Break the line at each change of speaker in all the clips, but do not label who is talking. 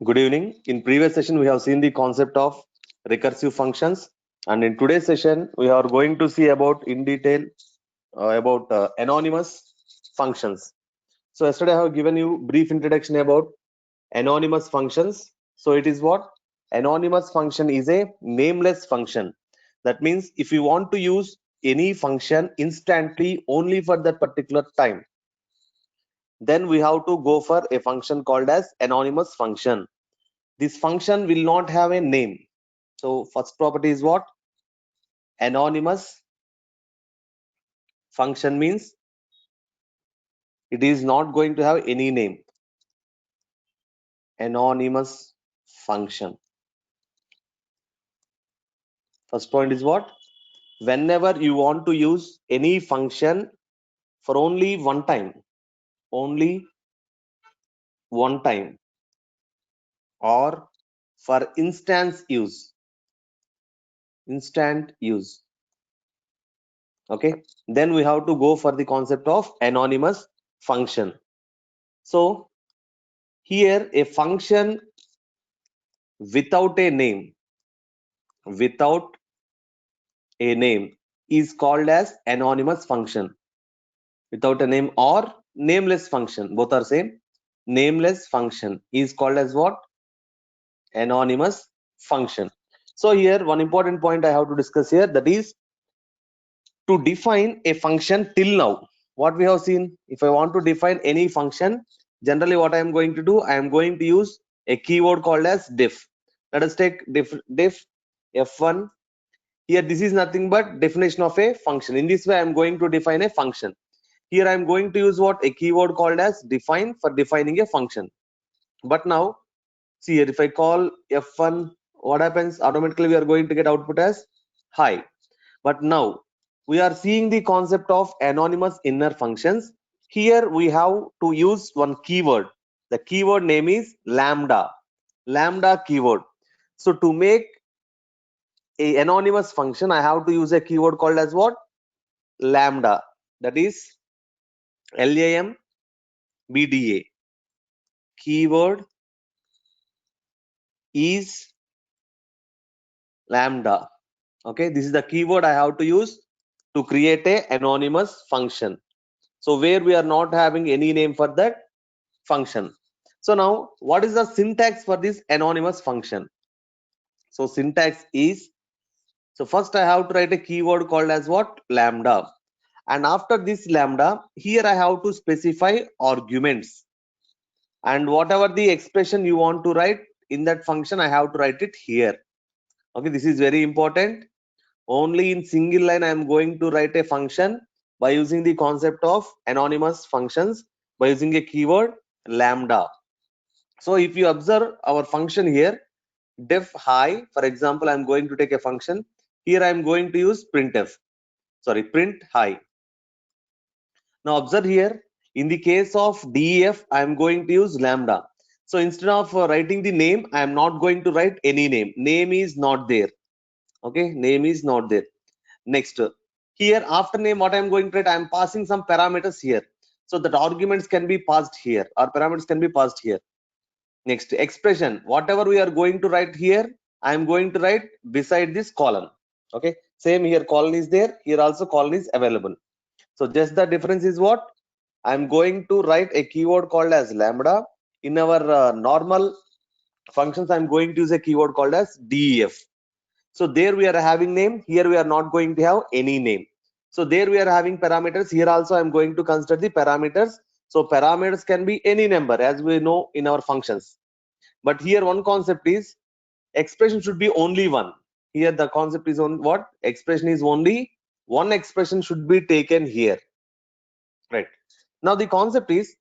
Good evening. In previous session, we have seen the concept of recursive functions, and in today's session, we are going to see about in detail about anonymous functions. So yesterday, I have given you brief introduction about anonymous functions. So it is what? Anonymous function is a nameless function. That means if you want to use any function instantly only for that particular time, then we have to go for a function called as anonymous function. This function will not have a name. So first property is what? Anonymous function means it is not going to have any name. Anonymous function. First point is what? Whenever you want to use any function for only one time, or for instant use, okay, then we have to go for the concept of anonymous function. So here a function without a name is called as anonymous function. Without a name or nameless function, both are same. Nameless function is called as what? Anonymous function. So here one important point I have to discuss here, that is to define a function. Till now what we have seen, if I want to define any function, generally what I am going to do, I am going to use a keyword called as def. Let us take def f1. Here this is nothing but definition of a function. In this way I am going to define a function. Here I am going to use what? A keyword called as define for defining a function. But now see here, if I call f1, what happens? Automatically we are going to get output as hi. But now we are seeing the concept of anonymous inner functions. Here we have to use one keyword. The keyword name is lambda keyword. So to make a anonymous function, I have to use a keyword called as what? Lambda. That is LAMBDA. Keyword is lambda. Okay, this is the keyword I have to use to create a anonymous function. So where we are not having any name for that function. So now what is the syntax for this anonymous function? So syntax is, so first I have to write a keyword called as what? Lambda. And after this lambda, here I have to specify arguments, and whatever the expression you want to write in that function, I have to write it here. Okay, this is very important. Only in single line I am going to write a function by using the concept of anonymous functions, by using a keyword lambda. So if you observe our function here, def hi, for example, I'm going to take a function. Here I'm going to use print hi. Now observe here, in the case of def, I'm going to use lambda. So instead of writing the name, I am not going to write any name. Name is not there. Okay, name is not there. Next, here after name, what I'm going to write, I'm passing some parameters here. So that arguments can be passed here, or parameters can be passed here. Next, expression, whatever we are going to write here, I am going to write beside this colon. Okay, same here, colon is there, here also colon is available. So just the difference is what? I'm going to write a keyword called as lambda. In our normal functions, I'm going to use a keyword called as def. So there we are having name, here we are not going to have any name. So there we are having parameters, here also I'm going to consider the parameters. So parameters can be any number, as we know in our functions. But here one concept is expression should be only one. Here the concept is on what? Expression is only one expression should be taken here. Right. Now the concept is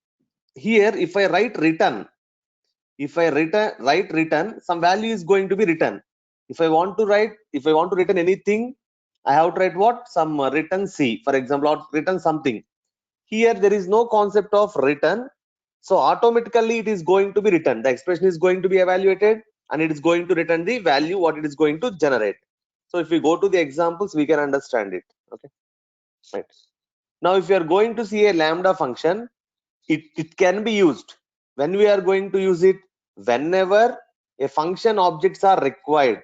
here, if I write return, write return, some value is going to be written. If I want to return anything, I have to write what? Some return C, for example, or return something. Here there is no concept of return, so automatically it is going to be written. The expression is going to be evaluated and it is going to return the value what it is going to generate. So if we go to the examples, we can understand it. Okay, right. Now if you are going to see a lambda function, it can be used. When we are going to use it? whenever a function objects are required.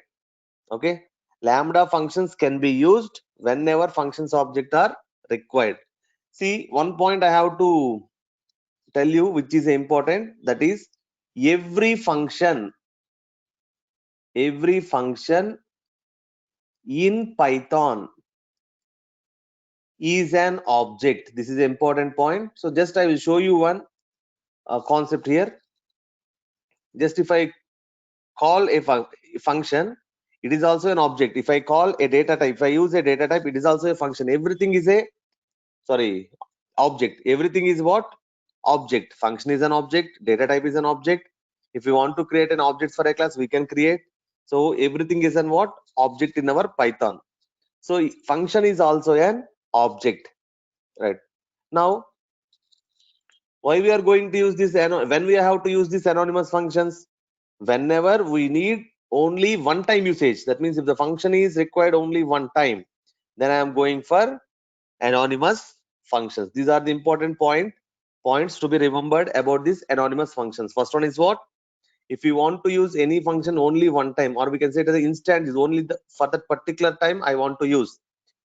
Okay, lambda functions can be used whenever functions object are required. See, one point I have to tell you which is important, that is every function in Python is an object. This is an important point. So just I will show you one concept here. Just if I call a function, it is also an object. If I call a data type, if I use a data type, it is also a function. Everything is a object. Everything is what? Object. Function is an object, data type is an object. If we want to create an object for a class, we can create. So everything is an what? Object in our Python. So function is also an object, right? Now why we are going to use this, when we have to use these anonymous functions? Whenever we need only one time usage. That means if the function is required only one time, then I am going for anonymous functions. These are the important points to be remembered about these anonymous functions. First one is what? If you want to use any function only one time, or we can say that the instant is only for that particular time I want to use,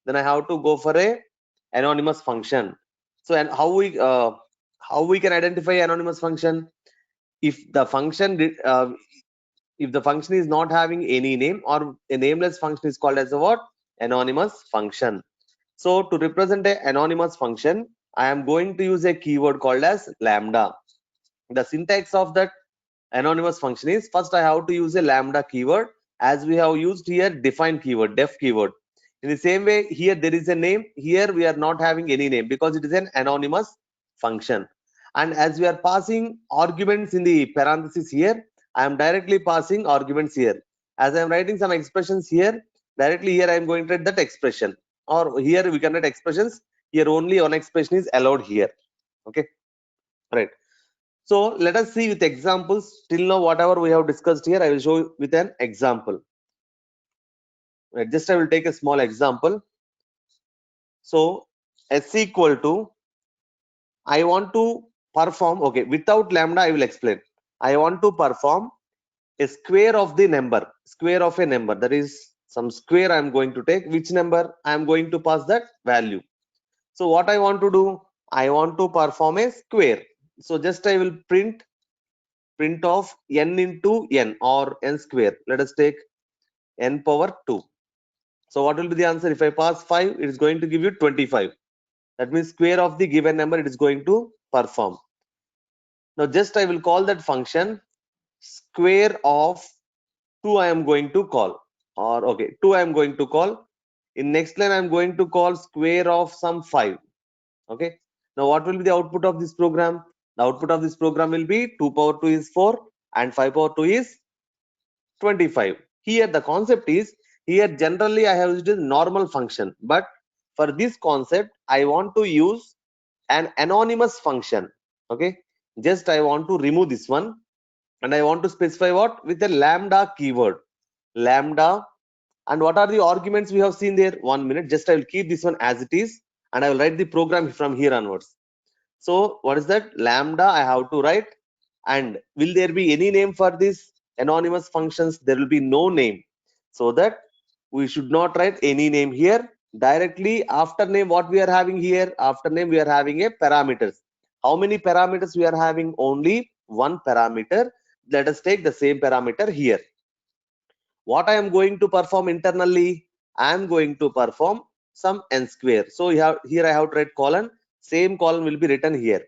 then I have to go for a anonymous function. So, and how we can identify anonymous function? If the function is not having any name, or a nameless function is called as a what? Anonymous function. So to represent an anonymous function, I am going to use a keyword called as lambda. The syntax of that anonymous function is, first I have to use a lambda keyword, as we have used here define keyword, def keyword. In the same way, here there is a name. Here we are not having any name because it is an anonymous function. And as we are passing arguments in the parentheses here, I am directly passing arguments here. As I am writing some expressions here, directly here I am going to write that expression. Or here we can write expressions. Here only one expression is allowed here. Okay, right. So let us see with examples. Till now, whatever we have discussed here, I will show you with an example. Right, just I will take a small example. So s equal to, I want to perform, okay, without lambda I will explain. I want to perform a square of the number, square of a number, that is some square I am going to take. Which number? I am going to pass that value. So what I want to do? I want to perform a square. So just I will print of n into n, or n square. Let us take n power 2. So what will be the answer? If I pass 5, it is going to give you 25. That means square of the given number it is going to perform. Now just I will call that function square of 2. I am going to call, or okay, 2 I am going to call. In next line I am going to call square of some 5. Okay, now what will be the output of this program? The output of this program will be 2 power 2 is 4 and 5 power 2 is 25. Here the concept is, here generally I have used a normal function, but for this concept I want to use an anonymous function. Okay, just I want to remove this one, and I want to specify what? With a lambda keyword. Lambda. And what are the arguments we have seen there? 1 minute, just I will keep this one as it is, and I will write the program from here onwards. So what is that? Lambda I have to write. And will there be any name for this anonymous functions? There will be no name, so that we should not write any name here. Directly after name, what we are having here? After name we are having a parameters. How many parameters we are having? Only one parameter. Let us take the same parameter here. What I am going to perform internally? I am going to perform some n square. So here I have to write colon. Same colon will be written here.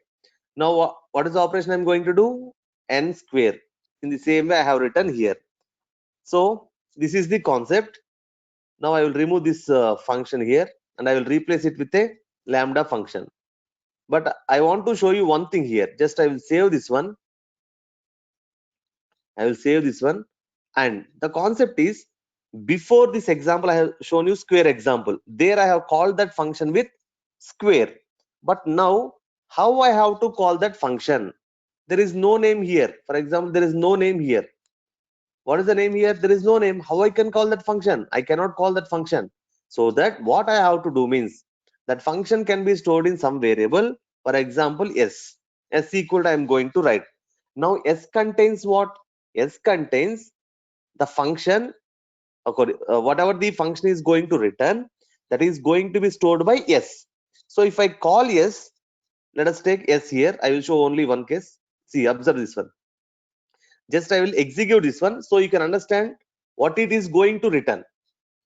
Now what is the operation I'm going to do? N square. In the same way I have written here. So this is the concept. Now I will remove this function here, and I will replace it with a lambda function. But I want to show you one thing here. Just I will save this one. I will save this one. And the concept is, before this example I have shown you square example. There I have called that function with square. But now how I have to call that function? There is no name here. For example, there is no name here. What is the name here? There is no name. How I can call that function? I cannot call that function. So that what I have to do means, that function can be stored in some variable. For example, s equal to I am going to write. Now s contains what? S contains the function, whatever the function is going to return, that is going to be stored by S. So if I call S, let us take S here. I will show only one case. See, observe this one. Just I will execute this one so you can understand what it is going to return.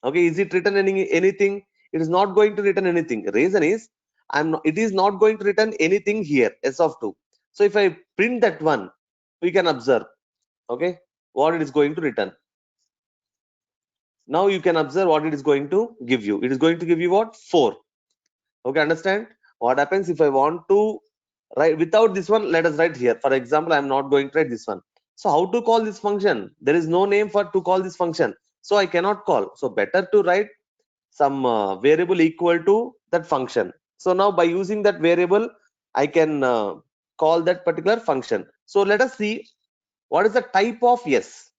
Okay, is it written anything? It is not going to return anything. Reason is it is not going to return anything here, S of 2. So if I print that one, we can observe, okay, what it is going to return. Now you can observe what it is going to give you. It is going to give you what? 4. Okay, understand? What happens if I want to write without this one? Let us write here. For example, I am not going to write this one. So how to call this function? There is no name for to call this function. So I cannot call. So better to write some variable equal to that function. So now by using that variable, I can call that particular function. So let us see what is the type of S.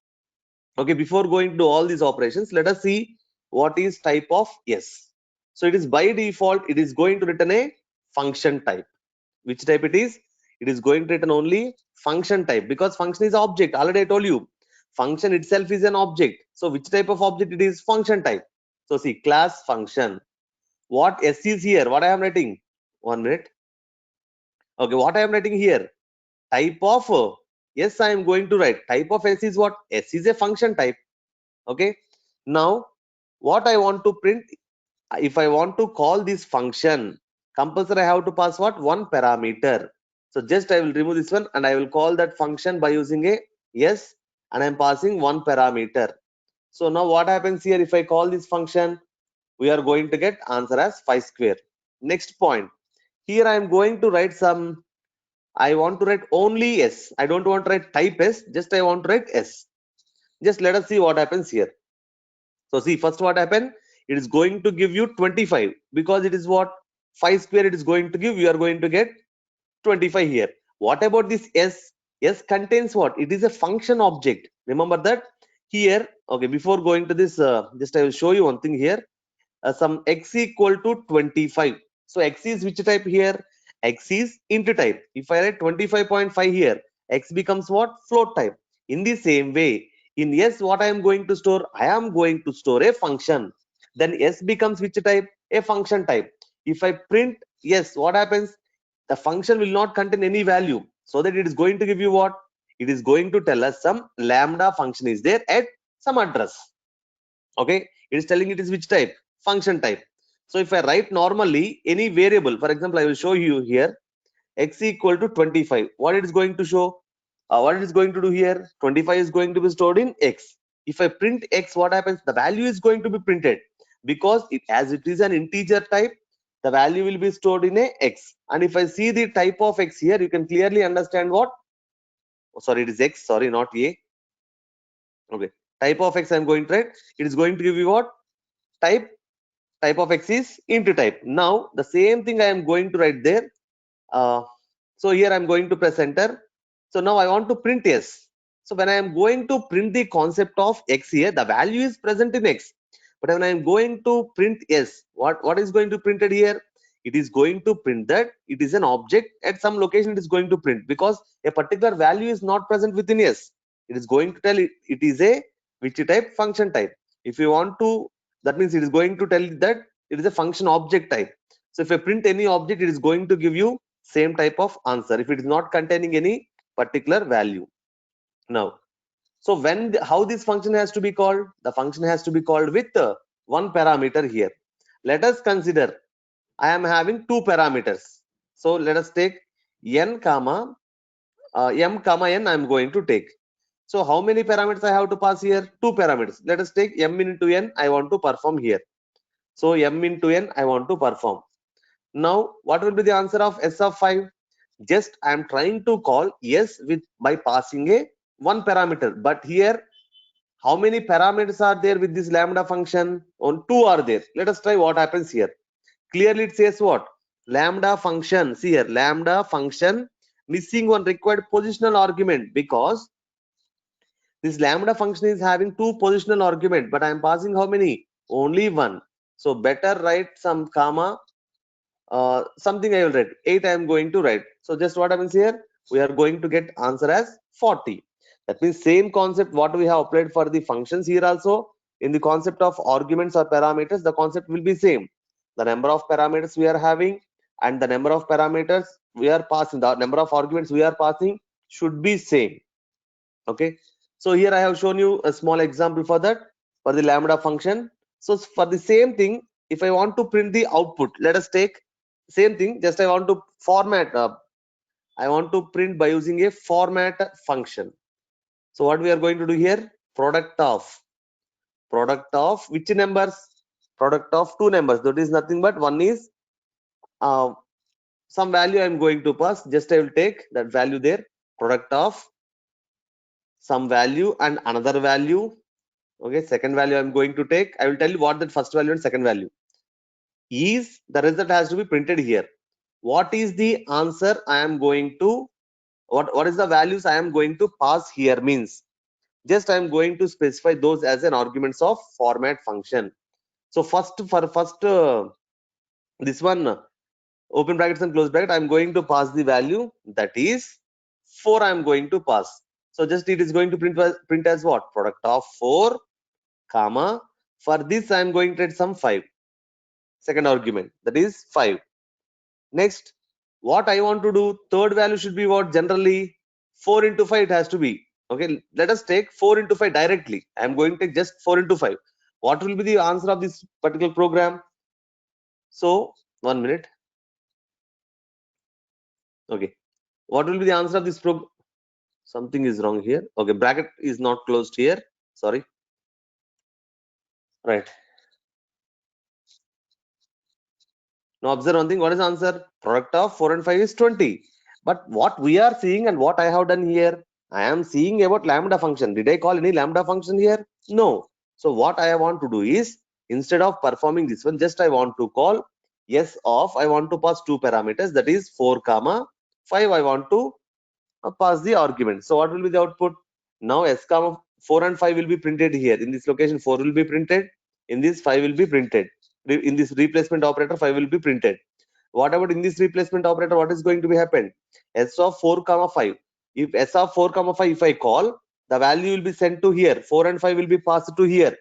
Okay, before going to all these operations, let us see what is type of S. So it is by default, it is going to return a function type. Which type it is? It is going to return only function type, because function is object. Already I told you, function itself is an object. So which type of object it is? Function type. So see, class function. What S is here? What I am writing? 1 minute. Okay, what I am writing here? Type of yes, I am going to write. Type of S is what? S is a function type. Okay. Now, what I want to print, if I want to call this function, compulsory I have to pass what? One parameter. So just I will remove this one and I will call that function by using a yes, and I'm passing one parameter. So now what happens here? If I call this function, we are going to get answer as 5 square. Next point. Here I am going to write some, I want to write only S. I don't want to write type S, just I want to write S. Just let us see what happens here. So see, first what happened? It is going to give you 25, because it is what? 5 square it is going to give, you are going to get 25 here. What about this S? S contains what? It is a function object. Remember that here. Okay, before going to this, just I will show you one thing here. Some X equal to 25. So X is which type here? X is int type. If I write 25.5 here, X becomes what? Float type. In the same way, in S, what I am going to store? I am going to store a function. Then S becomes which type? A function type. If I print yes, what happens? The function will not contain any value, so that it is going to give you what? It is going to tell us some lambda function is there at some address. Okay, it is telling it is which type? Function type. So if I write normally any variable, for example, I will show you here X equal to 25. What it is going to show? What it is going to do here? 25 is going to be stored in X. If I print X, what happens? The value is going to be printed, because as it is an integer type, the value will be stored in a X. And if I see the type of X here, you can clearly understand what? Oh, sorry, it is X. Sorry, not A. Okay, type of X I am going to write. It is going to give you what? Type of X is int type. Now the same thing I am going to write there. So here I'm going to press enter. So now I want to print S. So when I am going to print the concept of X here, the value is present in X. But when I am going to print S, what is going to printed here? It is going to print that it is an object at some location. It is going to print, because a particular value is not present within S. It is going to tell it is a which type? Function type. If you want to, that means it is going to tell that it is a function object type. So if I print any object, it is going to give you same type of answer if it is not containing any particular value. Now, so how this function has to be called? The function has to be called with one parameter here. Let us consider I am having two parameters. So let us take n comma m comma n I am going to take. So how many parameters I have to pass here? Two parameters. Let us take m into n I want to perform here. So m into n I want to perform. Now what will be the answer of S of 5? Just I am trying to call S with by passing a one parameter, but here how many parameters are there with this lambda function? On two are there. Let us try what happens here. Clearly it says what? Lambda function. See here, lambda function missing one required positional argument, because this lambda function is having two positional argument, but I am passing how many? Only one. So better write some comma something I will write 8 I am going to write. So just what happens here? We are going to get answer as 40. That means same concept what we have applied for the functions here also. In the concept of arguments or parameters, the concept will be same. The number of parameters we are having and the number of parameters we are passing, the number of arguments we are passing should be same. Okay. So here I have shown you a small example for that, for the lambda function. So for the same thing, if I want to print the output, let us take same thing, just I want to format, I want to print by using a format function. So what we are going to do here, product of which numbers, product of two numbers, that is nothing but one is some value I am going to pass, just I will take that value there, product of some value and another value. Okay, second value I'm going to take, I will tell you what that first value and second value is. The result has to be printed here. What is the answer I am going to, what is the values I am going to pass here means, just I am going to specify those as an arguments of format function. So first this one, open brackets and close bracket, I am going to pass the value, that is 4 I am going to pass. So just it is going to print as what, product of 4 comma, for this I am going to add some 5, second argument, that is 5. Next, what I want to do, third value should be what, generally 4 into 5 it has to be. Okay, let us take 4 into 5 directly. I am going to take just 4 into 5. What will be the answer of this particular program? So 1 minute. Okay, what will be the answer of this program? Something is wrong here. Okay, bracket is not closed here, sorry. Right, now observe one thing, what is the answer? Product of 4 and 5 is 20. But what we are seeing and what I have done here, I am seeing about lambda function. Did I call any lambda function here? No. So what I want to do is, instead of performing this one, just I want to call yes of, I want to pass two parameters, that is 4 comma 5 I want to pass the argument. So what will be the output? Now s comma 4 and 5 will be printed here. In this location 4 will be printed, in this 5 will be printed. In this replacement operator 5 will be printed. What about in this replacement operator, what is going to be happen? S of 4 comma 5, if s of 4 comma 5 if I call, the value will be sent to here, 4 and 5 will be passed to here,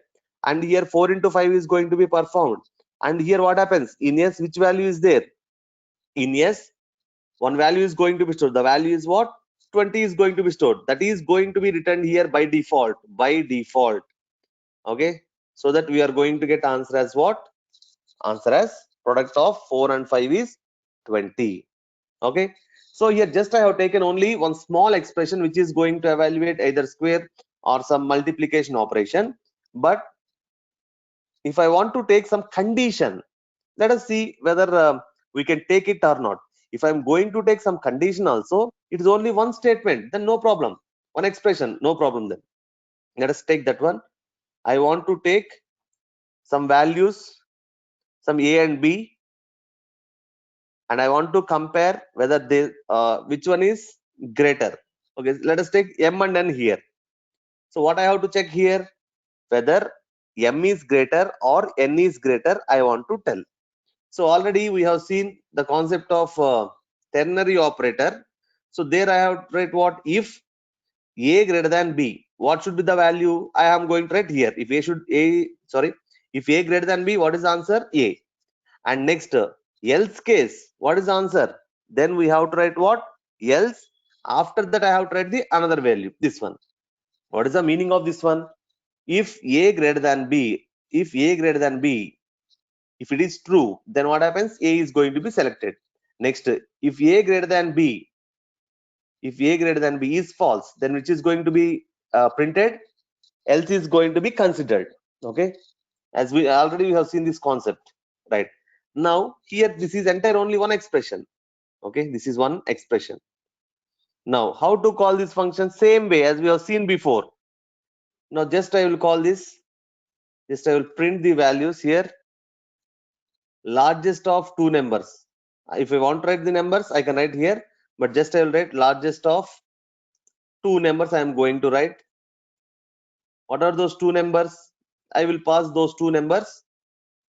and here 4 into 5 is going to be performed. And here what happens, in s which value is there? In s one value is going to be stored, the value is what, 20 is going to be stored, that is going to be returned here by default, okay. So that we are going to get answer as what, answer as product of 4 and 5 is 20. Okay, so here just I have taken only one small expression which is going to evaluate either square or some multiplication operation. But if I want to take some condition, let us see whether we can take it or not. If I'm going to take some condition also, it is only one statement, then no problem, one expression, no problem. Then let us take that one. I want to take some values, some a and b, and I want to compare whether they which one is greater. Okay, let us take m and n here. So what I have to check here, whether m is greater or n is greater, I want to tell. So already we have seen the concept of ternary operator. So there I have to write what, if a greater than b, what should be the value? I am going to write here. If if a greater than b, what is the answer? A. And next, else case, what is the answer? Then we have to write what? Else. After that I have to write the another value, this one. What is the meaning of this one? If a greater than b, if a greater than b, if it is true, then what happens? A is going to be selected. Next, if a greater than b, if a greater than b is false, then which is going to be printed? Else is going to be considered. Okay, as we already have seen this concept, right? Now here this is entire only one expression. Okay, this is one expression. Now how to call this function? Same way as we have seen before. Now just I will call this, just I will print the values here, largest of two numbers. If I want to write the numbers, I can write here, but just I will write largest of two numbers. I am going to write. What are those two numbers? I will pass those two numbers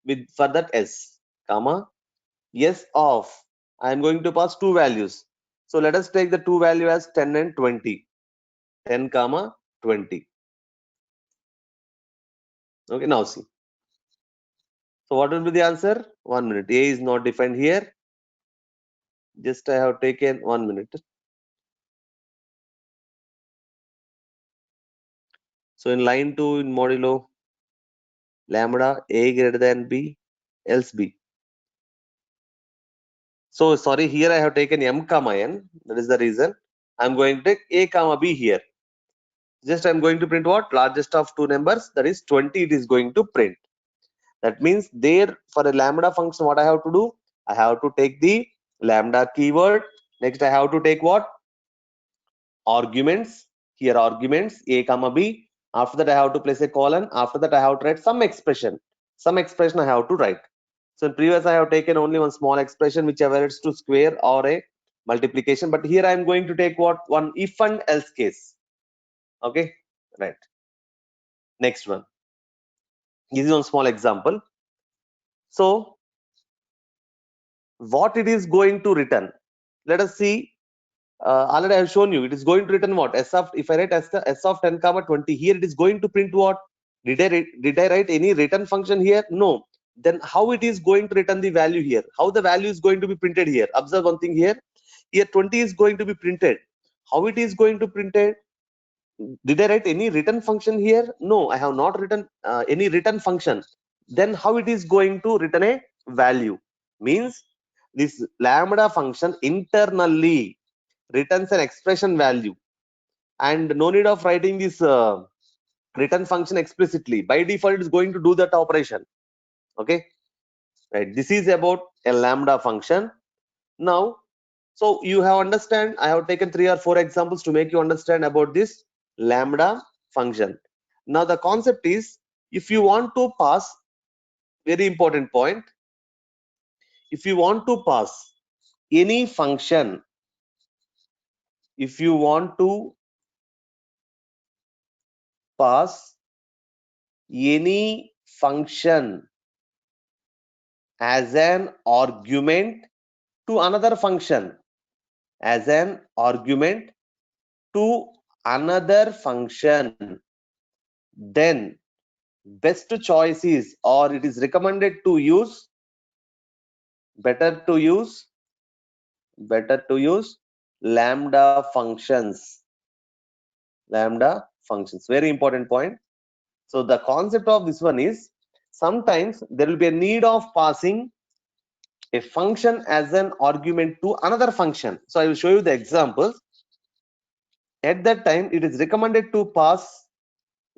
with for that s, comma, yes of. I am going to pass two values. So let us take the two value as 10 and 20. 10 comma 20. Okay, now see. So what will be the answer? 1 minute. A is not defined here. Just I have taken 1 minute. So in line 2 in modulo lambda A greater than B, else B. So sorry, here I have taken M comma N. That is the reason. I'm going to take A comma B here. Just I'm going to print what? Largest of two numbers, that is 20, it is going to print. That means there for a lambda function, what I have to do? I have to take the lambda keyword. Next, I have to take what? Arguments. Here arguments A comma B. After that, I have to place a colon. After that, I have to write some expression. Some expression I have to write. So in previous, I have taken only one small expression which evaluates to square or a multiplication. But here I am going to take what? One if and else case. Okay, right. Next one. This is one small example. So what it is going to return? Let us see. Already I have shown you. It is going to return what? S of, if I write S of 10 comma 20 here, it is going to print what? Did I write any return function here? No. Then how it is going to return the value here? How the value is going to be printed here? Observe one thing here. Here 20 is going to be printed. How it is going to printed? Did I write any return function here? No, I have not written any return function. Then how it is going to return a value? Means this lambda function internally returns an expression value, and no need of writing this return function explicitly. By default, it is going to do that operation. Okay, right. This is about a lambda function. Now, so you have understand. I have taken 3 or 4 examples to make you understand about this lambda function. Now the concept is, if you want to pass, very important point, if you want to pass any function, if you want to pass any function as an argument to another function, as an argument to another function, then best choice is, or it is recommended to use, better to use lambda functions. Lambda functions, very important point. So the concept of this one is, sometimes there will be a need of passing a function as an argument to another function. So I will show you the examples. At that time, it is recommended to pass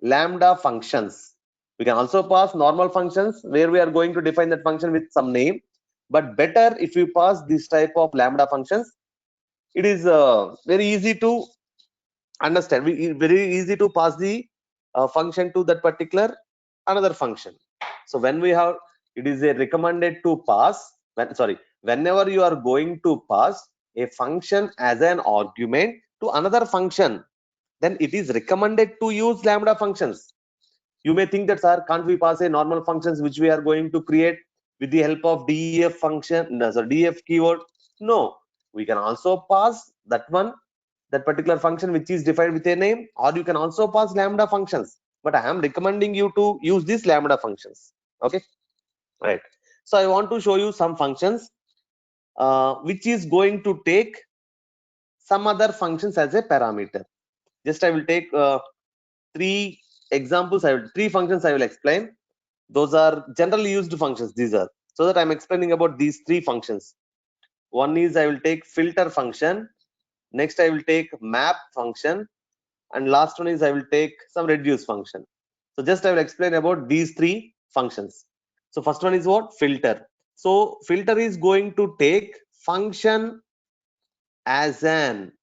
lambda functions. We can also pass normal functions where we are going to define that function with some name, but better if you pass this type of lambda functions. It is very easy to understand. Very easy to pass the function to that particular another function. So when we have, it is a recommended to pass, whenever you are going to pass a function as an argument to another function, then it is recommended to use lambda functions. You may think that, sir, can't we pass a normal functions which we are going to create with the help of def function, no, sorry, def keyword? No, we can also pass that one, that particular function which is defined with a name, or you can also pass lambda functions, but I am recommending you to use these lambda functions. Okay, right. So I want to show you some functions which is going to take some other functions as a parameter. Just I will take 3 examples. I will 3 functions I will explain. Those are generally used functions. These are, so that I'm explaining about these 3 functions. One is I will take filter function. Next I will take map function, and last one is I will take some reduce function. So just I will explain about these 3 functions. So first one is what? Filter. So filter is going to take function as an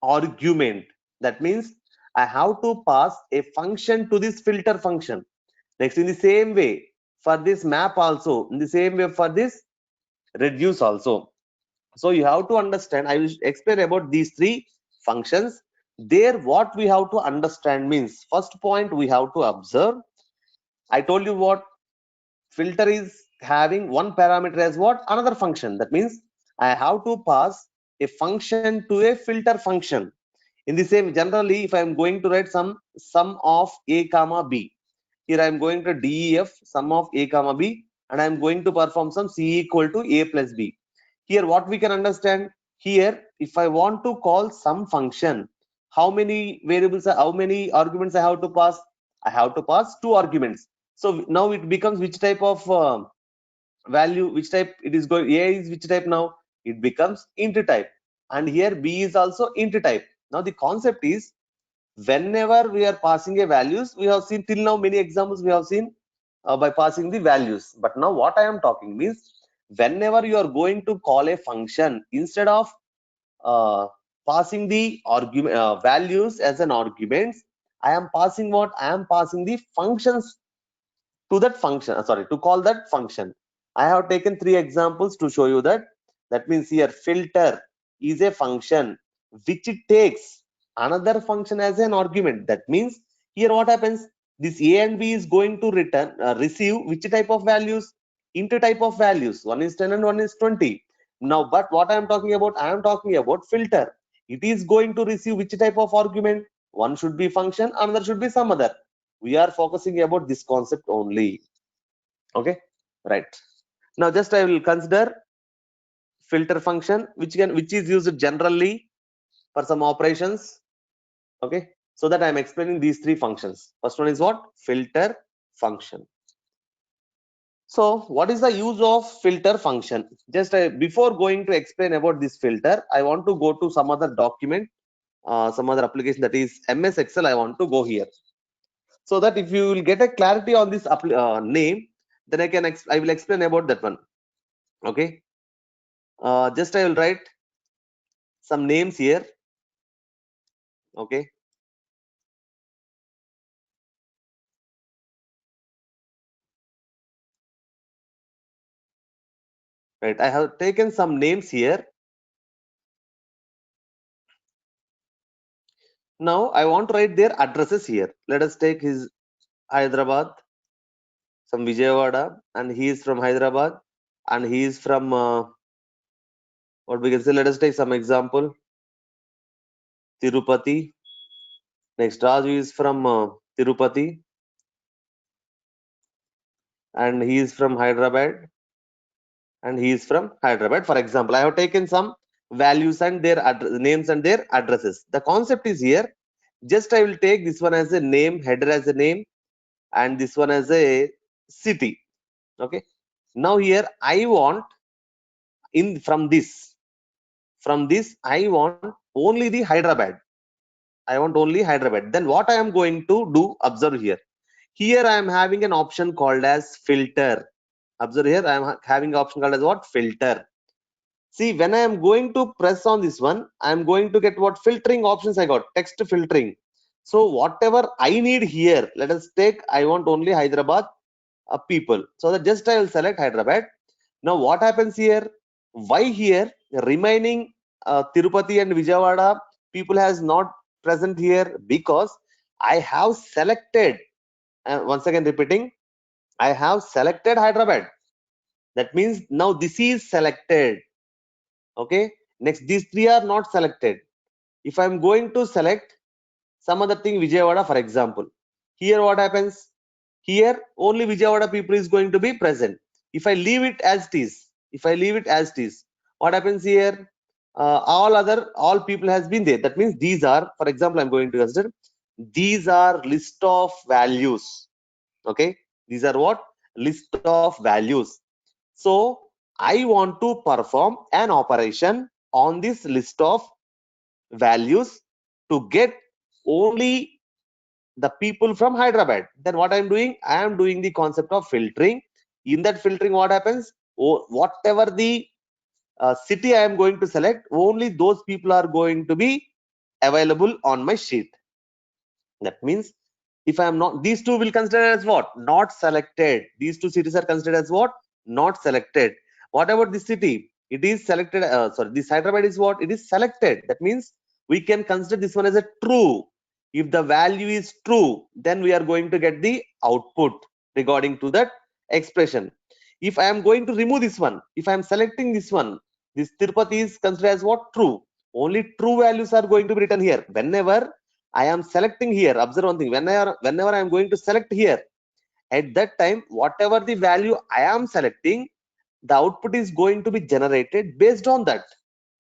argument. That means I have to pass a function to this filter function. Next, in the same way for this map also, in the same way for this reduce also. So you have to understand, I will explain about these 3 functions. There what we have to understand means, first point we have to observe, I told you what filter is having one parameter as what? Another function. That means I have to pass a function to a filter function. In the same, generally, if I am going to write some sum of a comma b, here I am going to def sum of a comma b, and I am going to perform some c equal to a plus b. Here, what we can understand here, if I want to call some function, how many variables, how many arguments I have to pass? I have to pass 2 arguments. So now it becomes which type of value, which type it is going. A is which type now? It becomes int type, and here b is also int type. Now the concept is, whenever we are passing a values, we have seen till now many examples we have seen by passing the values. But now what I am talking means, whenever you are going to call a function, instead of uh, passing the argument values as an argument, I am passing what? I am passing the functions to that function, sorry, to call that function. I have taken 3 examples to show you that. That means here filter is a function which it takes another function as an argument. That means here what happens, this a and b is going to return receive which type of values? Int type of values. One is 10 and one is 20. Now, but what I am talking about, I am talking about filter. It is going to receive which type of argument? One should be function, another should be some other. We are focusing about this concept only. Okay, right. Now just I will consider filter function, which is used generally for some operations. Okay, so that I am explaining these 3 functions. First one is what? Filter function. So what is the use of filter function? Just before going to explain about this filter, I want to go to some other document, some other application, that is MS Excel. I want to go here, so that if you will get a clarity on this name, then I will explain about that one. Okay, just I will write some names here. Okay, right, I have taken some names here. Now I want to write their addresses here. Let us take his Hyderabad, some Vijayawada, and he is from Hyderabad, and he is from what we can say. Let us take some example. Tirupati. Next, Raju is from Tirupati, and he is from Hyderabad, and he is from Hyderabad. For example, I have taken some values and their names and their addresses. The concept is here. Just I will take this one as a name, header as a name, and this one as a city. Okay. Now here I want from this I want only the Hyderabad. I want only Hyderabad. Then what I am going to do? Observe here. Here I am having an option called as filter. Observe here, I am having an option called as what? Filter. See, when I am going to press on this one, I am going to get what? Filtering options I got. Text filtering. So whatever I need here, let us take, I want only Hyderabad people. So that just I will select Hyderabad. Now what happens here? Why here remaining Tirupati and Vijayawada people has not present here? Because I have selected, once again repeating, I have selected Hyderabad. That means now this is selected. Okay. Next, these 3 are not selected. If I am going to select some other thing, Vijayawada, for example, here what happens? Here only Vijayawada people is going to be present. If I leave it as it is, what happens here? All people has been there. That means these are, for example, I'm going to consider these are list of values. Okay, these are what? List of values. So I want to perform an operation on this list of values to get only the people from Hyderabad. Then what I'm doing? I am doing the concept of filtering. In that filtering, what happens? Whatever the city I am going to select, only those people are going to be available on my sheet. That means if I am not, these 2 will consider as what? Not selected. These 2 cities are considered as what? Not selected. What about this city? It is selected. Sorry, this Hyderabad is what? It is selected. That means we can consider this one as a true. If the value is true, then we are going to get the output regarding to that expression. If I am going to remove this one, if I am selecting this one, this Tirupati is considered as what? True. only true values are going to be written here. Whenever I am selecting here, observe one thing, whenever I am going to select here, at that time whatever the value I am selecting, the output is going to be generated based on that.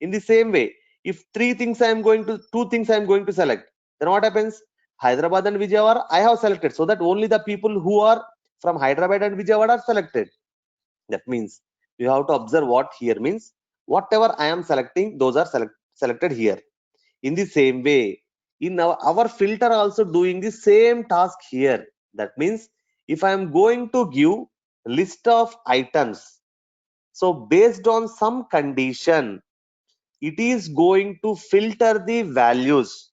In the same way, if two things I am going to select, then what happens? Hyderabad and Vijayawada I have selected, so that only the people who are from Hyderabad and Vijayawada are selected. That means you have to observe what here means. Whatever I am selecting, those are selected here. In the same way, in our filter also doing the same task here. That means if I am going to give list of items, so based on some condition, it is going to filter the values,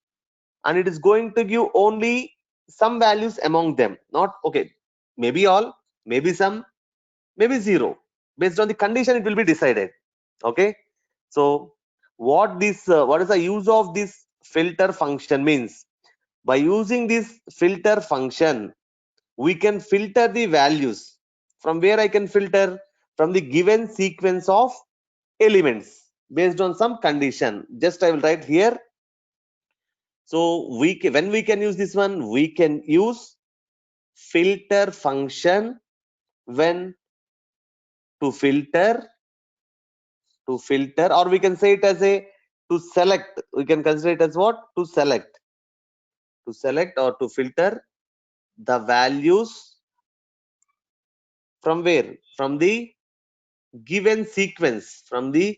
and it is going to give only some values among them. Not okay, maybe all, maybe some, maybe zero. Based on the condition it will be decided. Okay, so what is the use of this filter function means? By using this filter function, we can filter the values. From where I can filter? From the given sequence of elements based on some condition. Just I will write here. So when we can use this one, we can use filter function when to filter, or we can say it as a to select. We can consider it as what? To select, or to filter the values from where? From the given sequence. From the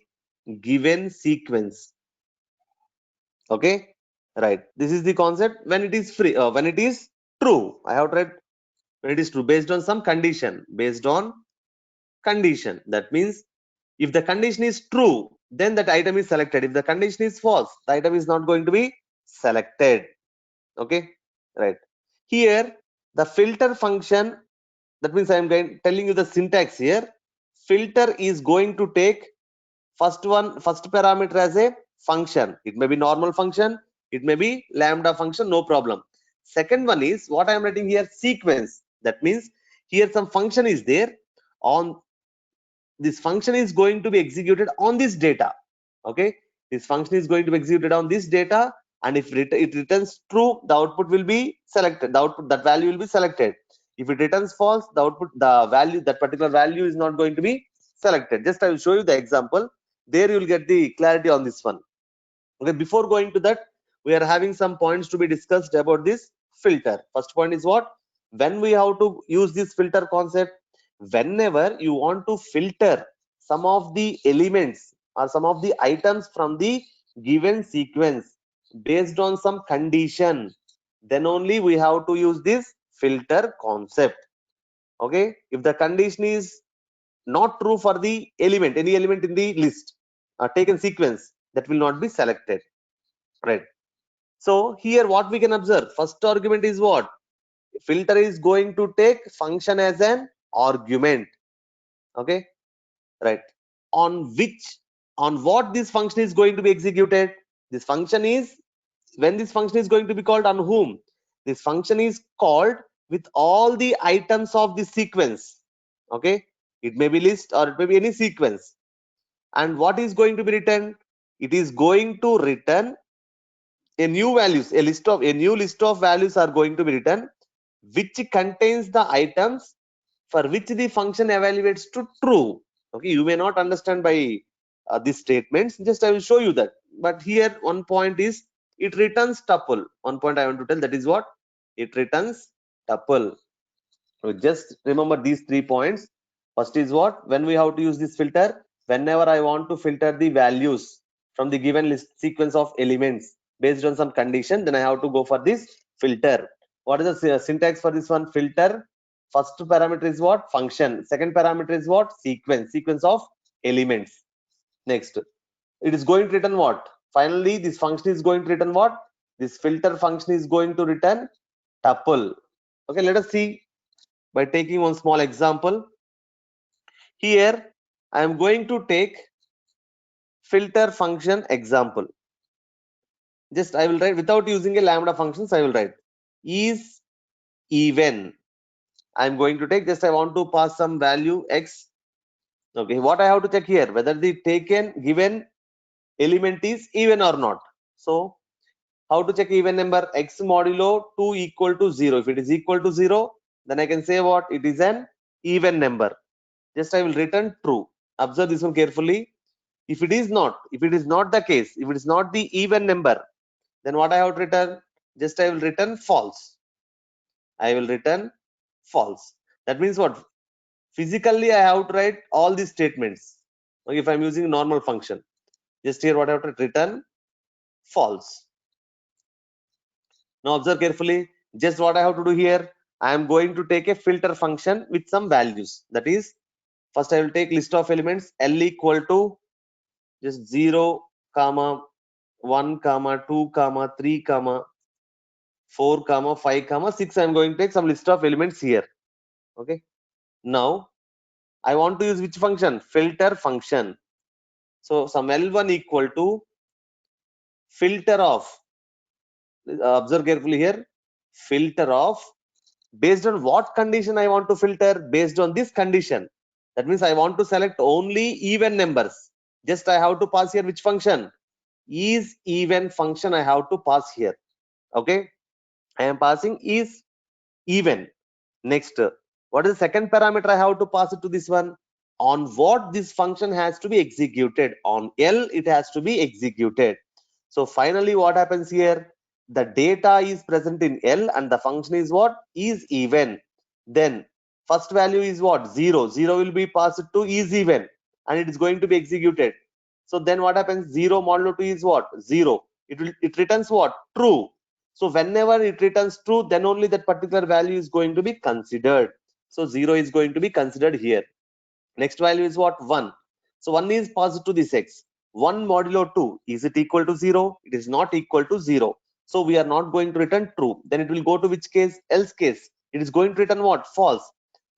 given sequence. Okay, right. This is the concept when it is free, when it is true. I have tried when it is true, based on some condition. Based on condition, that means if the condition is true, then that item is selected. If the condition is false, the item is not going to be selected. Okay, right. Here the filter function, that means I am telling you the syntax here. Filter is going to take first parameter as a function. It may be normal function, it may be lambda function, no problem. Second one is what I am writing here, sequence. That means here some function is there, on this function is going to be executed on this data. Okay, this function is going to be executed on this data, and if it returns true, the output will be selected, the output, that value will be selected. If it returns false, the output, the value, that particular value is not going to be selected. Just I will show you the example, there you will get the clarity on this one. Okay, before going to that, we are having some points to be discussed about this filter. First point is what? When we have to use this filter concept, whenever you want to filter some of the elements or some of the items from the given sequence based on some condition, then only we have to use this filter concept. Okay, if the condition is not true for the element, any element in the list taken sequence, that will not be selected, right? So here what we can observe, first argument is what? Filter is going to take function as an argument. Okay, right. On what this function is going to be executed? This function is, when this function is going to be called, on whom? This function is called with all the items of the sequence. Okay, it may be list or it may be any sequence. And what is going to be written? It is going to return a new new list of values are going to be written, which contains the items for which the function evaluates to true. Okay, you may not understand by these statements, just I will show you that. But here one point is, it returns tuple. One point I want to tell, that is what? It returns tuple. So just remember these 3 points. First is what? When we have to use this filter, whenever I want to filter the values from the given list sequence of elements based on some condition, then I have to go for this filter. What is the syntax for this one? Filter. First parameter is what? Function. Second parameter is what? Sequence of elements. Next, it is going to return what? Finally, this function is going to return what? This filter function is going to return tuple. Okay, let us see by taking one small example. Here I am going to take filter function example. Just I will write without using a lambda functions. I will write is even. I am going to take, just I want to pass some value x. Okay, what I have to check here, whether the given element is even or not. So how to check even number? X modulo 2 equal to 0. If it is equal to 0, then I can say what? It is an even number. Just I will return true. Observe this one carefully. If it is not the case, if it is not the even number, then what I have to return? Just I will return false. I will return false. That means what? Physically, I have to write all these statements. Okay, if I'm using normal function, just here what I have to return false. Now observe carefully. Just what I have to do here, I am going to take a filter function with some values. That is, first I will take list of elements L equal to just 0, comma 1, comma 2, comma 3, comma 4, comma 5, comma 6. I am going to take some list of elements here. Okay. Now I want to use which function? Filter function. So some L1 equal to filter of. Observe carefully here. Filter of. Based on what condition I want to filter? Based on this condition. That means I want to select only even numbers. Just I have to pass here which function? Is even function I have to pass here. Okay. I am passing is even. Next, what is the second parameter I have to pass it to this one? On what this function has to be executed? On L it has to be executed. So finally what happens here? The data is present in L and the function is what? Is even. Then first value is what? 0. 0 will be passed to is even and it is going to be executed. So then what happens? 0 modulo 2 is what? 0. It returns what? True. So whenever it returns true, then only that particular value is going to be considered. So 0 is going to be considered here. Next value is what? 1. So 1 is passed to this X. 1 modulo 2, is it equal to 0? It is not equal to 0. So we are not going to return true. Then it will go to which case? Else case. It is going to return what? False.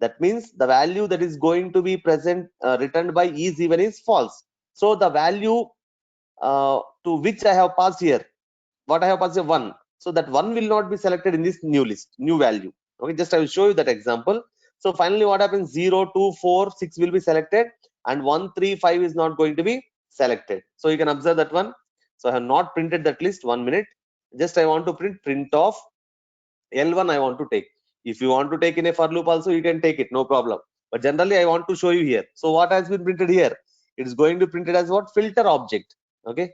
That means the value that is going to be present returned by is even is false. So the value to which I have passed here, what I have passed here? 1. So that 1 will not be selected in this new list, new value. Okay, just I will show you that example. So finally what happens? 0, 2, 4, 6 will be selected and 1, 3, 5 is not going to be selected. So you can observe that one. So I have not printed that list. 1 minute. Just I want to print of L1 I want to take. If you want to take in a for loop also, you can take it, no problem. But generally I want to show you here. So what has been printed here? It is going to print it as what? Filter object. Okay.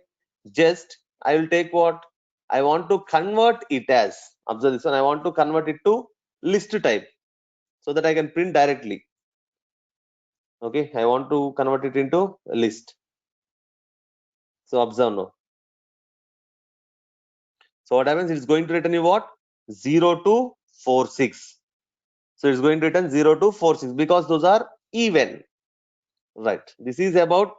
Just I will take what? I want to convert it as, observe this one, I want to convert it to list type so that I can print directly. Okay, I want to convert it into a list. So observe now. So what happens? It's going to return you what? 0 to 4, 6. So it's going to return 0 to 4, 6 because those are even. Right. This is about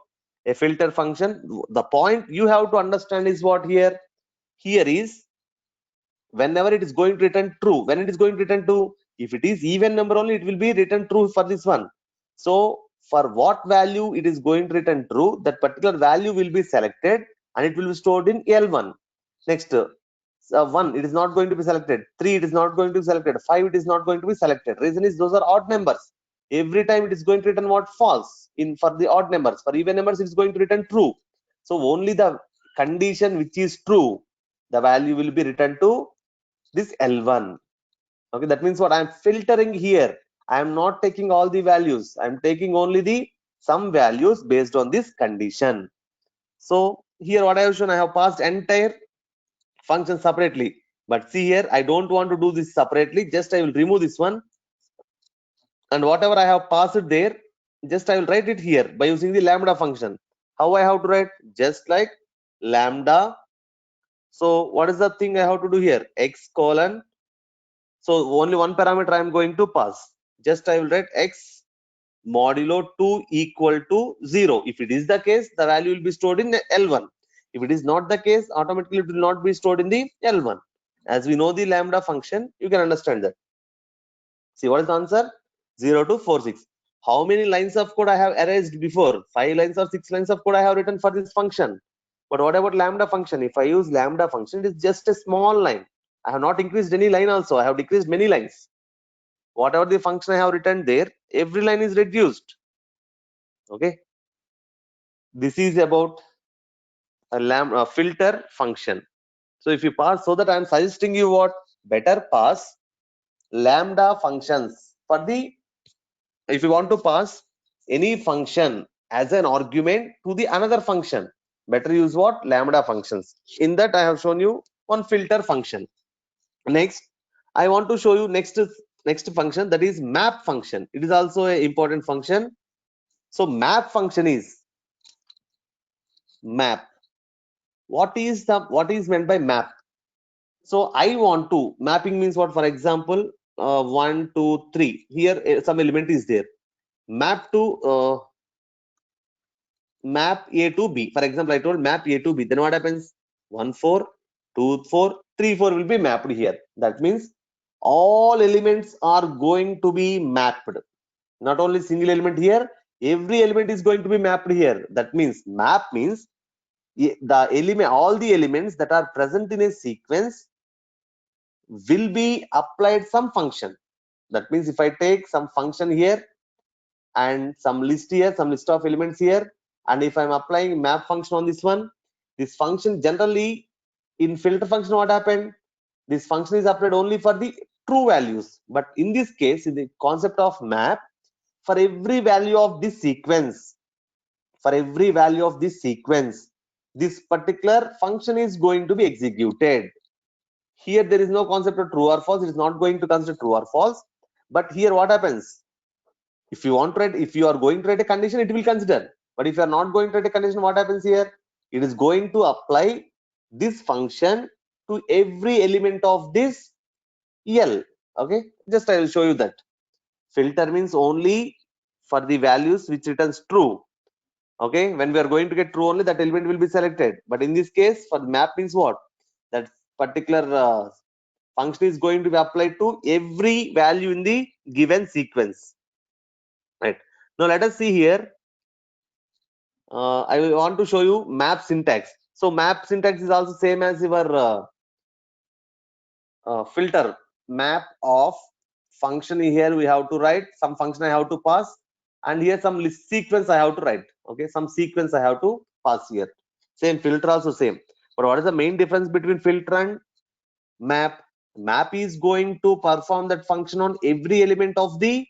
a filter function. The point you have to understand is what here? Here is whenever it is going to return true, when it is going to return true, if it is even number only, it will be written true for this one. So for what value it is going to return true, that particular value will be selected and it will be stored in L1. Next, 1 it is not going to be selected, 3 it is not going to be selected, 5 it is not going to be selected. Reason is those are odd numbers. Every time it is going to return what? False. In for the odd numbers, for even numbers it is going to return true. So only the condition which is true, the value will be returned to this L1. Okay, that means what? I am filtering here. I am not taking all the values. I am taking only the some values based on this condition. So here what I have shown, I have passed entire function separately. But see here, I don't want to do this separately. Just I will remove this one. And whatever I have passed there, just I will write it here by using the lambda function. How I have to write? Just like lambda. So what is the thing I have to do here? X colon. So only one parameter I am going to pass. Just I will write X modulo 2 equal to 0. If it is the case, the value will be stored in L1. If it is not the case, automatically it will not be stored in the L1. As we know the lambda function, you can understand that. See what is the answer? 0 to 4, 6. How many lines of code I have erased before? 5 lines or 6 lines of code I have written for this function. But what about lambda function? If I use lambda function, it is just a small line. I have not increased any line also. I have decreased many lines. Whatever the function I have written there, every line is reduced. Okay. This is about a filter function. So if you pass, so that I am suggesting you what, better pass lambda functions for the, if you want to pass any function as an argument to the another function, better use what, lambda functions. In that I have shown you one filter function. Next I want to show you next function, that is map function. It is also an important function. So map function is map. What is meant by map? So I want to, mapping means what, for example 1 2 3, here some element is there, map to map A to B. For example, I told map A to B. Then what happens? 1 4 2 4 3 4 will be mapped here. That means all elements are going to be mapped. Not only single element here, every element is going to be mapped here. That means map means the element, all the elements that are present in a sequence will be applied some function. That means if I take some function here and some list here, some list of elements here, and if I'm applying map function on this one, this function generally in filter function, what happened? This function is applied only for the true values. But in this case, in the concept of map, for every value of this sequence, this particular function is going to be executed. Here there is no concept of true or false. It is not going to consider true or false. But here what happens? If you want to write, if you are going to write a condition, it will consider. But if you are not going to write a condition, what happens here? It is going to apply this function to every element of this L. Okay, just I will show you that. Filter means only for the values which returns true. Okay, when we are going to get true, only that element will be selected. But in this case, for map means what? That particular function is going to be applied to every value in the given sequence. Right. Now let us see here. I want to show you map syntax. So map syntax is also same as your filter. Map of function, here we have to write some function, I have to pass, and here some list sequence I have to write. Okay, some sequence I have to pass here. Same filter also same. But what is the main difference between filter and map? Map is going to perform that function on every element of the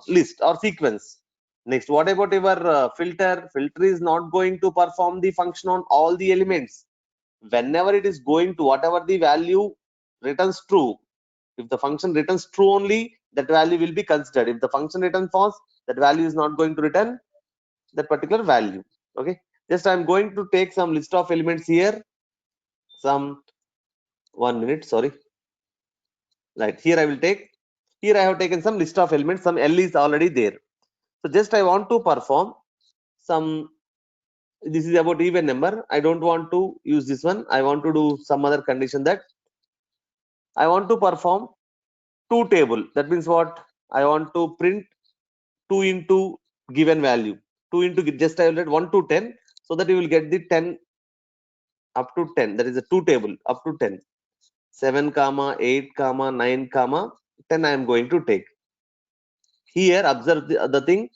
list or sequence. Next, what about your filter? Filter is not going to perform the function on all the elements. Whenever it is going to, whatever the value returns true, if the function returns true only, that value will be considered. If the function returns false, that value is not going to return that particular value. Okay, just I'm going to take some list of elements here. Some 1 minute, sorry. Right, here I will take, here I have taken some list of elements, some L is already there. So just I want to perform some, this is about even number. I don't want to use this one. I want to do some other condition, that I want to perform two table. That means what? I want to print 2 into given value. 2 into, just I will write 1 to 10, so that you will get the 10 up to 10. That is a two table up to 10. 7 comma 8 comma 9 comma 10 I am going to take. Here observe the thing.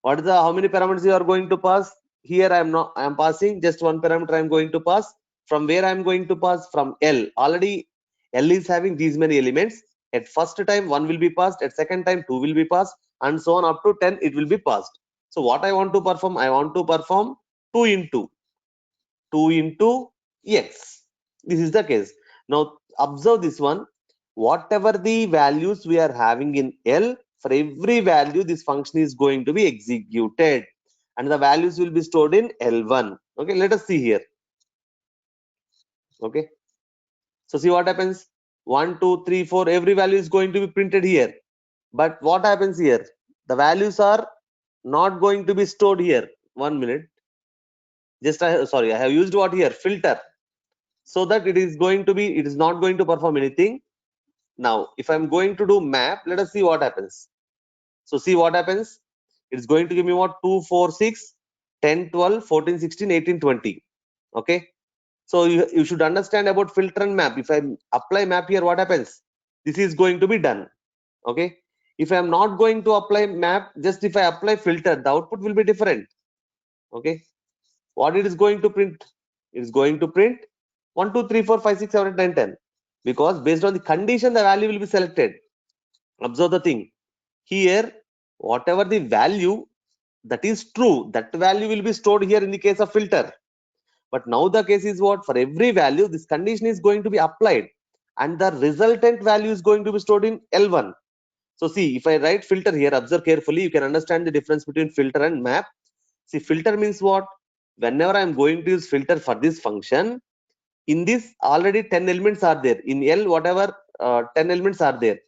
What is the, how many parameters you are going to pass? Here I am passing just one parameter I am going to pass. From where I am going to pass? From L. Already L is having these many elements. At first time 1 will be passed, at second time 2 will be passed, and so on up to 10 it will be passed. So what I want to perform? I want to perform 2 into X. This is the case. Now observe this one. Whatever the values we are having in L, for every value this function is going to be executed, and the values will be stored in L1. Okay, let us see here. Okay, so see what happens. 1 2 3 4, every value is going to be printed here, but what happens here? The values are not going to be stored here. 1 minute, just sorry, I have used what here? Filter, so that it is going to be, it is not going to perform anything. Now if I'm going to do map, let us see what happens. So see what happens. It's going to give me what? 2 4 6 10 12 14 16 18 20. Okay, so you should understand about filter and map. If I apply map here, what happens? This is going to be done. Okay, if I am not going to apply map, just if I apply filter, the output will be different. Okay, what it is going to print? It is going to print 1 2 3 4 5 6 7 8 9 10, because based on the condition the value will be selected. Observe the thing here, whatever the value that is true, that value will be stored here in the case of filter. But now the case is what? For every value, this condition is going to be applied, and the resultant value is going to be stored in L1. So see, if I write filter here, observe carefully, you can understand the difference between filter and map. See, filter means what? Whenever I am going to use filter for this function, in this already 10 elements are there. In L, whatever 10 elements are there.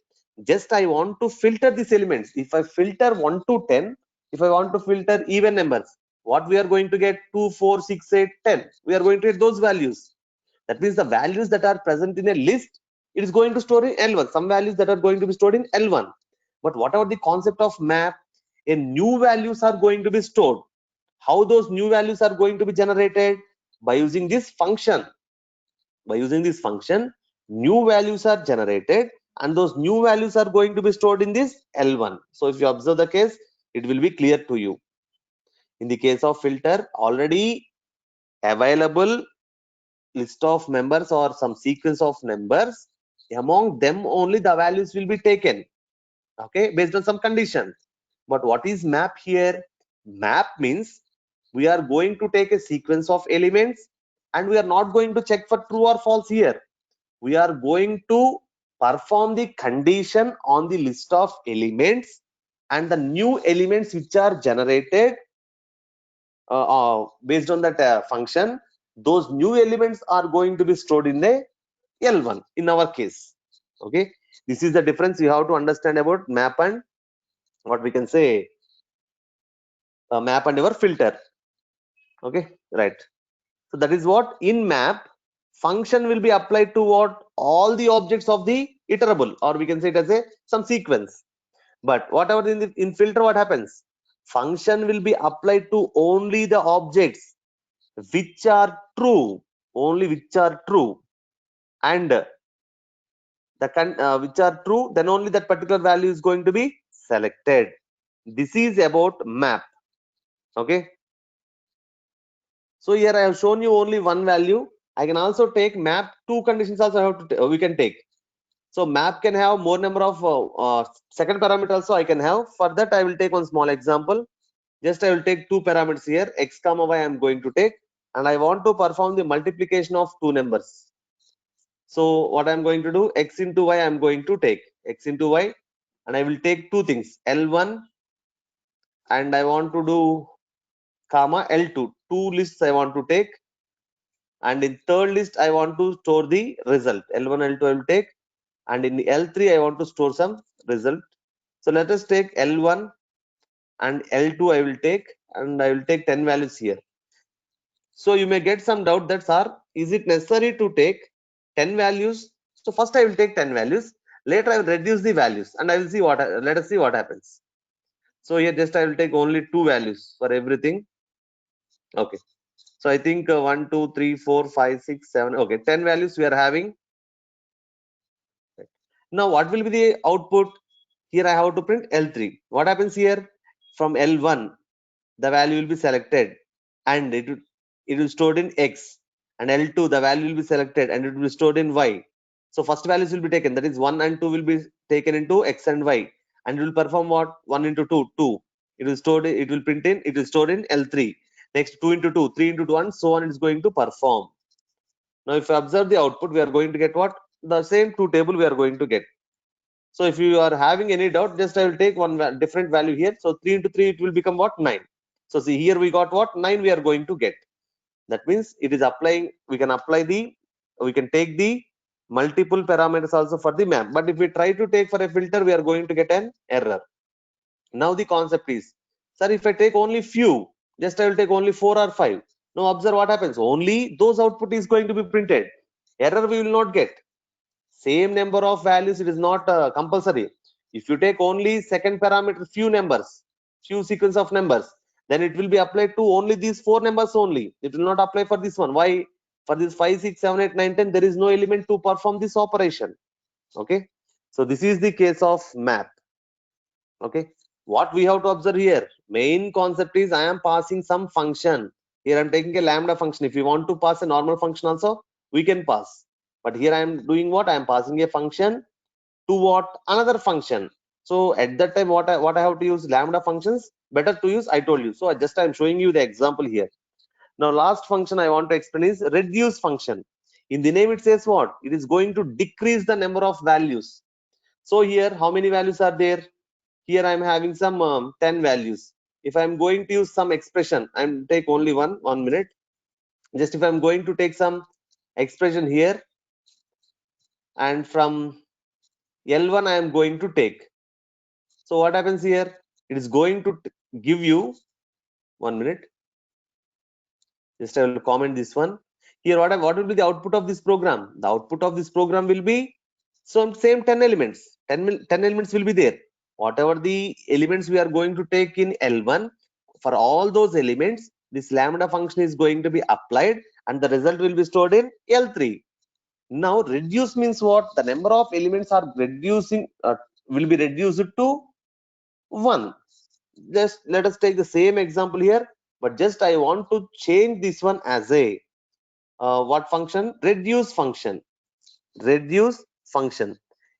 Just I want to filter these elements. If I filter 1 to 10, if I want to filter even numbers, what we are going to get? 2, 4, 6, 8, 10. We are going to get those values. That means the values that are present in a list, it is going to store in L1. Some values that are going to be stored in L1. But whatever the concept of map, a new values are going to be stored. How those new values are going to be generated? By using this function. By using this function, new values are generated, and those new values are going to be stored in this L1. So if you observe the case, it will be clear to you. In the case of filter, already available list of members or some sequence of numbers, among them only the values will be taken, okay, based on some condition. But what is map here? Map means we are going to take a sequence of elements, and we are not going to check for true or false here. We are going to perform the condition on the list of elements, and the new elements which are generated based on that function, those new elements are going to be stored in the L1 in our case. Okay, this is the difference you have to understand about map and what we can say map and our filter. Okay, right. So that is what in map function will be applied to what? All the objects of the iterable, or we can say it as a some sequence. But whatever in filter, what happens? Function will be applied to only the objects which are true, only which are true, and which are true, then only that particular value is going to be selected. This is about map. Okay, so here I have shown you only one value. I can also take map, two conditions also have to we can take. So map can have more number of second parameter also I can have. For that I will take one small example. Just I will take two parameters here, x comma y I am going to take, and I want to perform the multiplication of two numbers. So what I am going to do, x into y I am going to take x into y, and I will take two things, L1, and I want to do comma L2. Two lists I want to take, and in third list I want to store the result. L1, L2 I will take, and in L3 I want to store some result. So let us take L1 and L2 I will take, and I will take 10 values here. So you may get some doubt that, sir, is it necessary to take 10 values? So first I will take 10 values, later I will reduce the values, and I will see what, let us see what happens. So here just I will take only two values for everything. Okay, so I think 1 2 3 4 5 6 7, okay, 10 values we are having. Now what will be the output? Here I have to print L3. What happens here? From L1 the value will be selected, and it will stored in X, and L2 the value will be selected and it will be stored in Y. So first values will be taken, that is 1 and 2 will be taken into X and Y, and it will perform what? 1 into 2, 2. It will stored, it will print in, it will stored in L3. Next 2 into 2, 3 into 1, so on it is going to perform. Now if you observe the output, we are going to get what? The same two table we are going to get. So if you are having any doubt, just I will take one different value here. So 3 into 3 it will become what? 9. So see here we got what? 9 we are going to get. That means it is applying, we can apply the, we can take the multiple parameters also for the map. But if we try to take for a filter, we are going to get an error. Now the concept is, sir, if I take only few, just I will take only 4 or 5. Now observe what happens. Only those output is going to be printed. Error we will not get. Same number of values, it is not compulsory. If you take only second parameter, few numbers, few sequence of numbers, then it will be applied to only these four numbers only. It will not apply for this one. Why? For this 5 6 7 8 9 10 there is no element to perform this operation. Okay, so this is the case of map. Okay, what we have to observe here, main concept is I am passing some function. Here I'm taking a lambda function. If you want to pass a normal function also, we can pass. But here I'm doing what? I'm passing a function to what? Another function. So at that time, what I have to use lambda functions, better to use, I told you. So I'm showing you the example here. Now last function I want to explain is reduce function. In the name it says what? It is going to decrease the number of values. So here how many values are there? Here I am having some 10 values. If I am going to use some expression, I'm take only one minute. Just if I'm going to take some expression here, and from L1 I am going to take. So what happens here? It is going to give you 1 minute. Just I will comment this one. Here what will be the output of this program? The output of this program will be some same 10 elements. 10 elements will be there. Whatever the elements we are going to take in L1, for all those elements, this lambda function is going to be applied and the result will be stored in L3. Now reduce means what? The number of elements are reducing, will be reduced to 1. Just let us take the same example here, but just I want to change this one as a what function? Reduce function. Reduce function.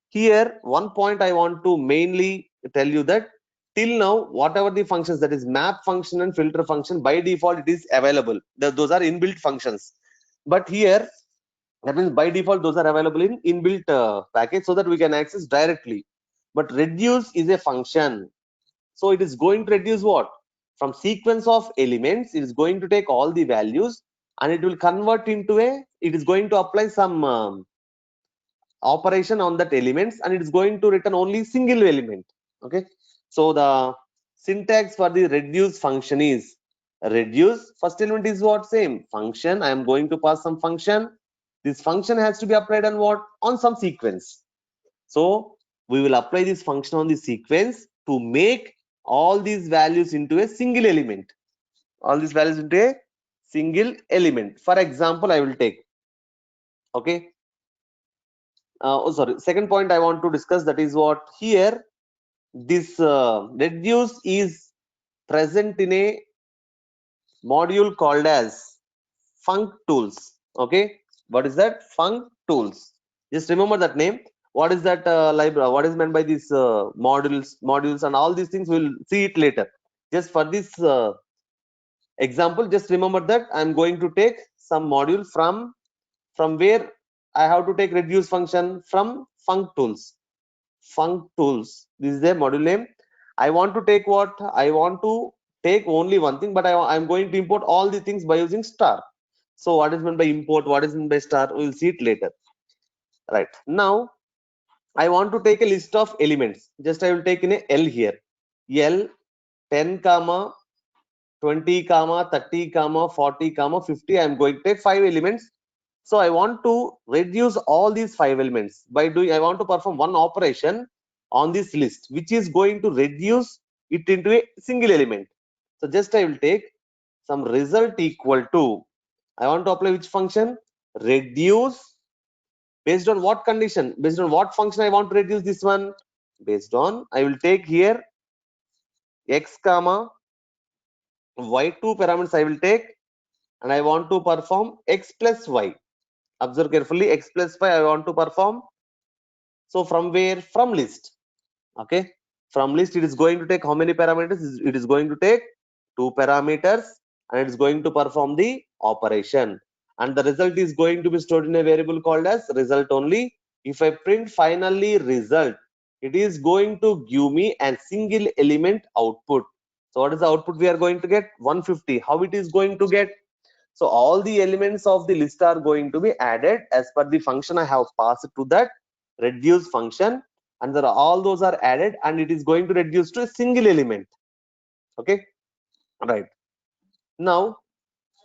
Here one point I want to mainly tell you that till now whatever the functions, that is map function and filter function, by default it is available. Those are inbuilt functions. But here that means by default those are available in inbuilt package so that we can access directly. But reduce is a function. So it is going to reduce what? From sequence of elements, it is going to take all the values and it will convert into it is going to apply some operation on that elements and it is going to return only single element. Okay. So the syntax for the reduce function is reduce. First element is what? Same function. I am going to pass some function. This function has to be applied on what? On some sequence. So we will apply this function on the sequence to make all these values into a single element. All these values into a single element. For example, I will take. Okay. Sorry. Second point I want to discuss, that is what? Here this reduce is present in a module called as functools. Okay. What is that? Functools. Just remember that name. What is that library? What is meant by these modules and all these things? We'll see it later. Just for this example, just remember that I'm going to take some module from where I have to take reduce function from functools. Functools. This is the module name. I want to take what? I want to take only one thing, but I'm going to import all the things by using star. So what is meant by import? What is meant by star? We'll see it later. Right. Now I want to take a list of elements. Just I will take in a L here. L 10 comma 20 comma 30 comma 40 comma 50. I am going to take 5 elements. So I want to reduce all these 5 elements by doing, I want to perform one operation on this list which is going to reduce it into a single element. So just I will take some result equal to, I want to apply which function? Reduce. Based on what condition? Based on what function I want to reduce this one? Based on, I will take here x comma y2 parameters I will take, and I want to perform x plus y. Observe carefully, x plus y I want to perform. So from where? From list. Okay. From list it is going to take how many parameters? It is going to take 2 parameters and it is going to perform the operation. And the result is going to be stored in a variable called as result only. If I print finally result, it is going to give me a single element output. So what is the output we are going to get? 150. How it is going to get? So all the elements of the list are going to be added as per the function I have passed to that reduce function, and all those are added and it is going to reduce to a single element. Okay. Right. Now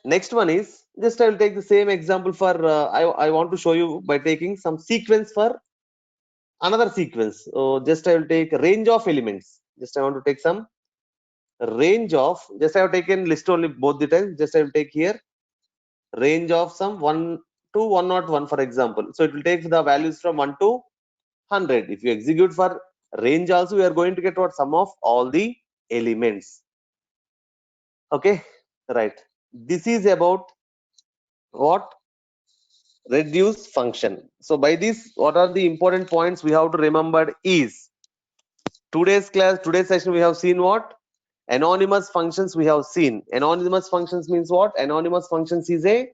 next one is, just I will take the same example for I want to show you by taking some sequence for another sequence. So just I will take range of elements. Just I want to take some range of, just I have taken list only both the times. Just I will take here range of some 1 to 101 for example. So it will take the values from 1 to 100. If you execute for range also, we are going to get what? Sum of all the elements. Okay. Right. this is about what? Reduce function. So by this, what are the important points we have to remember is today's class, today's session, we have seen what? Anonymous functions we have seen. Anonymous functions means what? Anonymous functions is a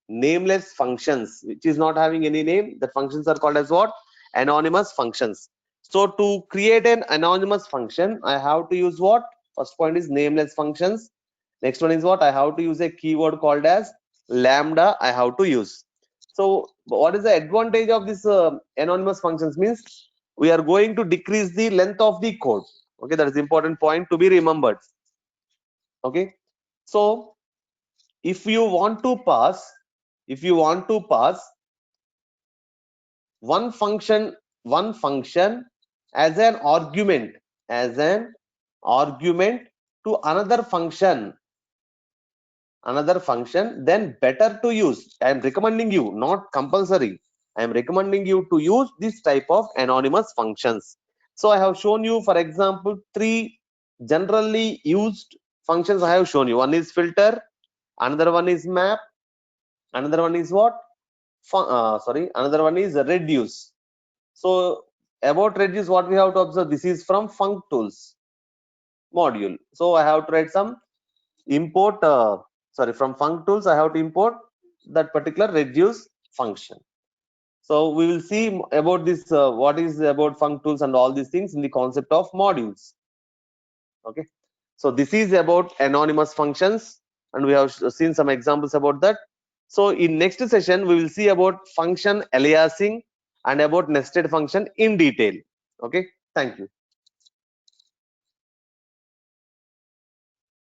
nameless functions which is not having any name. The functions are called as what? Anonymous functions. So to create an anonymous function, I have to use what? First point is nameless functions. Next one is what? I have to use a keyword called as lambda. I have to use. So what is the advantage of this anonymous functions? Means we are going to decrease the length of the code. Okay, that is important point to be remembered. Okay, so if you want to pass one function as an argument to another function, then better to use, I am recommending you, not compulsory, I am recommending you to use this type of anonymous functions. So I have shown you, for example, 3 generally used functions I have shown you. One is filter, another one is map, another one is what? Another one is reduce. So about reduce, what we have to observe, this is from functools module. So I have to write some import from functools I have to import that particular reduce function. So we will see about this what is about functools and all these things in the concept of modules. Okay, so this is about anonymous functions and we have seen some examples about that. So in next session we will see about function aliasing and about nested function in detail. Okay, thank you.